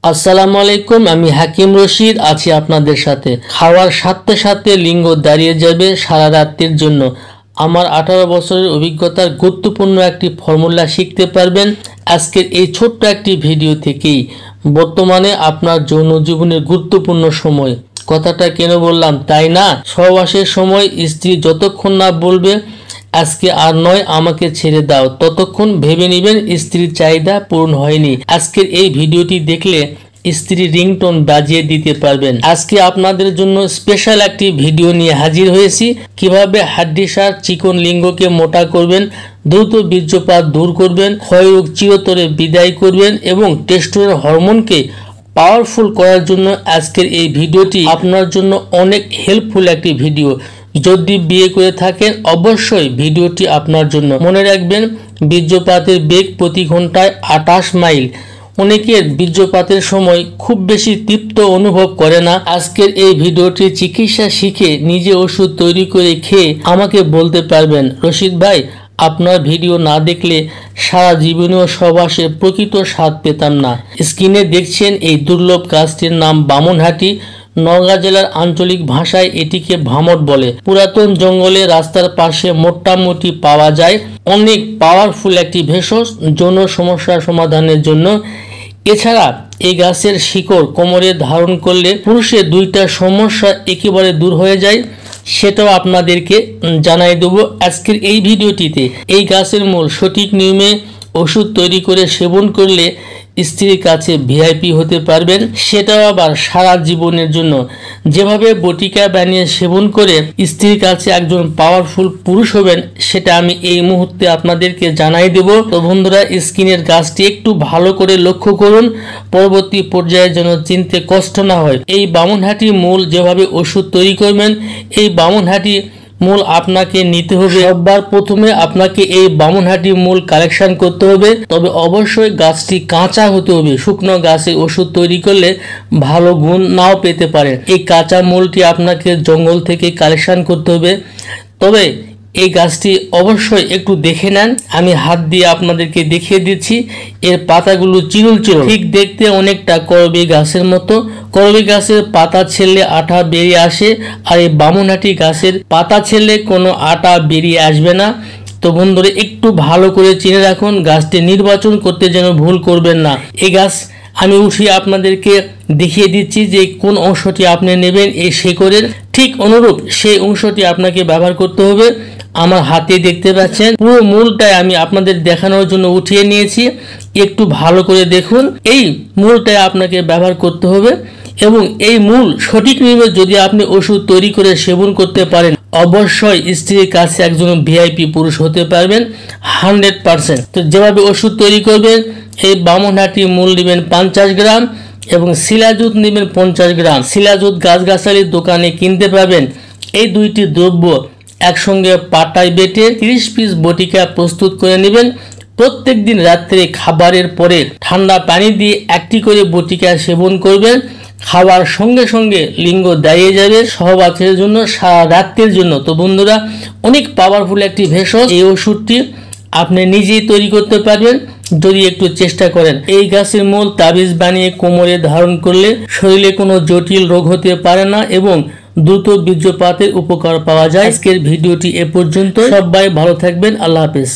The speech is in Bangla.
আসসালামু আলাইকুম, আমি হাকিম রশিদ আছি আপনাদের সাথে। খাওয়ার সাথে সাথে লিঙ্গ দাঁড়িয়ে যাবে সারা রাতের জন্য। আমার 18 বছরের অভিজ্ঞতার গুরুত্বপূর্ণ একটি ফর্মুলা শিখতে পারবেন আজকের এই ছোট্ট একটি ভিডিও থেকেই। বর্তমানে আপনার যৌন জীবনের গুরুত্বপূর্ণ সময়। কথাটা কেন বললাম তাই না? সহবাসের সময় স্ত্রী যতক্ষণ না বলবে আজকে আর নয়, আমাকে ছেড়ে দাও, ততক্ষণ ভেবে নেবেন স্ত্রীর চাহিদা পূরণ হয়নি। আজকের এই ভিডিওটি দেখলে স্ত্রীর রিংটোন বাজিয়ে দিতে পারবেন। আজকে আপনাদের জন্য স্পেশাল একটি ভিডিও নিয়ে হাজির হয়েছি। কিভাবে হাড্ডিসার চিকন লিঙ্গকে মোটা করবেন, দ্রুত বীর্যপাত দূর করবেন, ক্ষয়রোগ চিরতরে বিদায় করবেন এবং টেস্টোস্টেরন হরমোনকে পাওয়ারফুল করার জন্য আজকের এই ভিডিওটি আপনার জন্য অনেক হেল্পফুল একটি ভিডিও। যদি বিয়ে করে থাকেন অবশ্যই ভিডিওটি আপনার জন্য। মনে রাখবেন, বীর্যপাতের বেগ প্রতি ঘন্টায় 28 মাইল। অনেকের বীর্যপাতের সময় খুব বেশি তৃপ্ত অনুভব করে না। আজকের এই ভিডিওটি চিকিৎসা শিখে নিজে ওষুধ তৈরি করে খেয়ে আমাকে বলতে পারবেন, রশিদ ভাই, আপনার ভিডিও না দেখলে সারা জীবনেও সহবাসের প্রকৃত স্বাদ পেতাম না। স্ক্রিনে দেখছেন এই দুর্লভ গাছটির নাম বামনহাটি। নওগাঁ জেলার আঞ্চলিক ভাষায় এটিকে ভামট বলে। পুরাতন জঙ্গলে রাস্তার পাশে মোটামুটি পাওয়া যায়। অনেক পাওয়ারফুল একটি ভেষজ যৌন সমস্যা সমাধানের জন্য। এছাড়া এই গাছের শিকড় কোমরে ধারণ করলে পুরুষের 2টা সমস্যা একেবারে দূর হয়ে যায়, সেটাও আপনাদেরকে জানাই দেবো আজকের এই ভিডিওটিতে। এই গাছের মূল সঠিক নিয়মে ওষুধ তৈরি করে সেবন করলে স্ত্রীর কাছে ভিআইপি হতে পারবেন, সেটাও আবার সারা জীবনের জন্য। যেভাবে বটিকা বানিয়ে সেবন করে স্ত্রীর কাছে একজন পাওয়ারফুল পুরুষ হবেন, সেটা আমি এই মুহূর্তে আপনাদেরকে জানাই দেব। তো বন্ধুরা, স্ক্রিনের গাছটি একটু ভালো করে লক্ষ্য করুন, পরবর্তী পর্যায়ে যেন চিনতে কষ্ট না হয়। এই বামনহাটি মূল যেভাবে ওষুধ তৈরি করবেন, এই বামনহাটি মূল আপনাকে নিতে হবে। সবার প্রথমে আপনাকে এই বামনহাটি মূল কালেকশন করতে হবে, তবে অবশ্যই গাছটি কাঁচা হতে হবে। শুকনো গাছে ওষুধ তৈরি করলে ভালো গুণ নাও পেতে পারেন। এই কাঁচা মূলটি আপনাকে জঙ্গল থেকে কালেকশন করতে হবে। তবে এই গাছটি অবশ্যই একটু দেখে নেন, আমি হাত দিয়ে আপনাদেরকে দেখিয়ে দিচ্ছি। এর পাতাগুলো চিরুল চিরুল, ঠিক দেখতে অনেকটা করবী গাছের মতো। করবী গাছের পাতা ছেড়লে আঠা বেরিয়ে আসে, আর এই বামনহাটি গাছের পাতা ছেড়লে কোনো আঠা বেরিয়ে আসবে না। তো বন্ধুরা, একটু ভালো করে চিনে রাখুন, গাছটি নির্বাচন করতে যেন ভুল করবেন না। এই গাছ আমি উঠিয়ে আপনাদেরকে দেখিয়ে দিচ্ছি যে কোন অংশটি আপনি নেবেন। এই শেকড়ের ঠিক অনুরূপ সেই অংশটি আপনাকে ব্যবহার করতে হবে। আমার হাতে দেখতে পাচ্ছেন পুরো মূলটাই আমি আপনাদের দেখানোর জন্য উঠিয়ে নিয়েছি। একটু ভালো করে দেখুন, এই মূলটাই আপনাকে ব্যবহার করতে হবে এবং এই মূল সঠিক নিয়মে যদি আপনি ওষুধ তৈরি করে সেবন করতে পারেন, অবশ্যই স্ত্রীর কাছে একজন ভিআইপি পুরুষ হতে পারবেন 100%। তো যেভাবে ওষুধ তৈরি করবেন, এই বামনহাটি মূল নেবেন 50 গ্রাম এবং শিলাজুত নেবেন 50 গ্রাম। শিলাজুত গাছগাছালির দোকানে কিনতে পাবেন। এই দুইটি দ্রব্য একসঙ্গে পাটায় বেটে 30 পিস বটিকা প্রস্তুত করে নেবেন। প্রত্যেক দিন রাত্রে খাবারের পরে ঠান্ডা পানি দিয়ে একটি করে বটিকা সেবন করবেন। খাওয়ার সঙ্গে সঙ্গে লিঙ্গ দাঁড়িয়ে যাবে সহবাসের জন্য সারা রাতের জন্য। তো বন্ধুরা, অনেক পাওয়ারফুল একটি ভেষজ। এই ওষুধটি আপনি নিজেই তৈরি করতে পারবেন যদি একটু চেষ্টা করেন। এই গাছের মূল তাবিজ বানিয়ে কোমরে ধারণ করলে শরীরে কোনো জটিল রোগ হতে পারে না এবং দ্রুত বীর্যপাতের উপকার পাওয়া যায়। আজকের ভিডিওটি এ পর্যন্ত। সবাই ভালো থাকবেন। আল্লাহ হাফেজ।